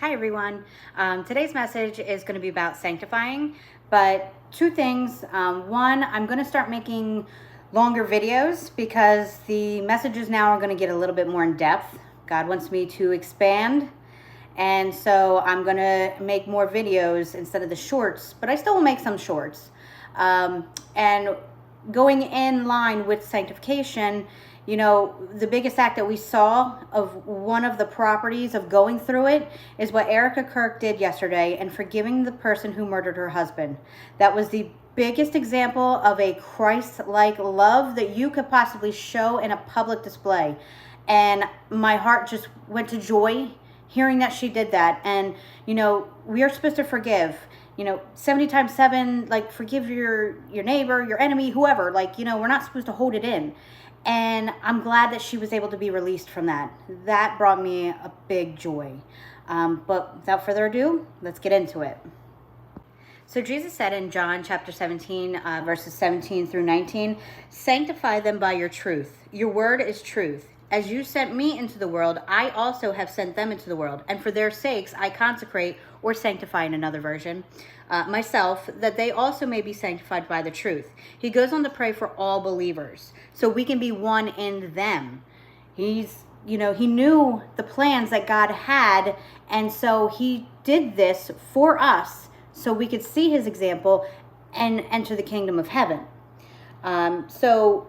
Hi everyone. Today's message is going to be about sanctifying, but two things. One, I'm going to start making longer videos because the messages now are going to get a little bit more in depth. God wants me to expand, and so I'm going to make more videos instead of the shorts, but I still will make some shorts. And going in line with sanctification, you know, the biggest act that we saw of one of the properties of going through it is what Erica Kirk did yesterday and forgiving the person who murdered her husband. That was the biggest example of a Christ-like love that you could possibly show in a public display. And my heart just went to joy hearing that she did that. And, you know, we are supposed to forgive. 70 times 7, like, forgive your neighbor, your enemy, whoever. Like, we're not supposed to hold it in. And I'm glad that she was able to be released from that. That brought me a big joy. But without further ado, let's get into it. So Jesus said in John chapter 17, verses 17 through 19, "Sanctify them by your truth. Your word is truth. As you sent me into the world, I also have sent them into the world. And for their sakes, I consecrate," or sanctify in another version, "myself, that they also may be sanctified by the truth." He goes on to pray for all believers, so we can be one in them. He knew the plans that God had, and so he did this for us so we could see his example and enter the kingdom of heaven. So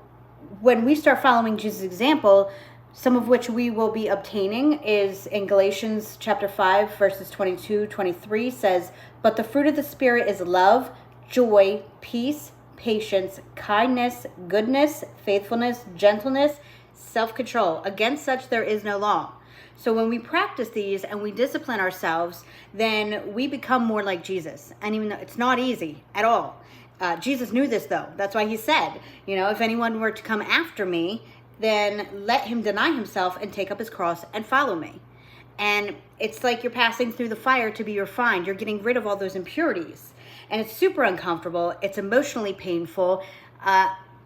when we start following Jesus' example, some of which we will be obtaining is in Galatians chapter 5, verses 22, 23 says, "But the fruit of the Spirit is love, joy, peace, patience, kindness, goodness, faithfulness, gentleness, self-control. Against such there is no law." So when we practice these and we discipline ourselves, then we become more like Jesus. And even though it's not easy at all, Jesus knew this though. That's why he said, if anyone were to come after me, then let him deny himself and take up his cross and follow me. And it's like you're passing through the fire to be refined. You're getting rid of all those impurities. And it's super uncomfortable. It's emotionally painful.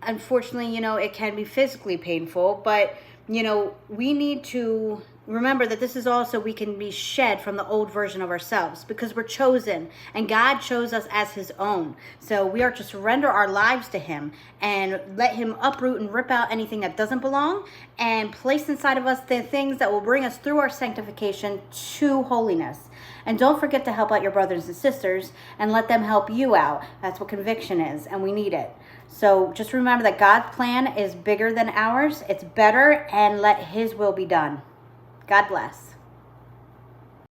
Unfortunately, it can be physically painful. But, we need to remember that this is also, we can be shed from the old version of ourselves because we're chosen and God chose us as his own. So we are to surrender our lives to him and let him uproot and rip out anything that doesn't belong and place inside of us the things that will bring us through our sanctification to holiness. And don't forget to help out your brothers and sisters and let them help you out. That's what conviction is, and we need it. So just remember that God's plan is bigger than ours. It's better, and let his will be done. God bless.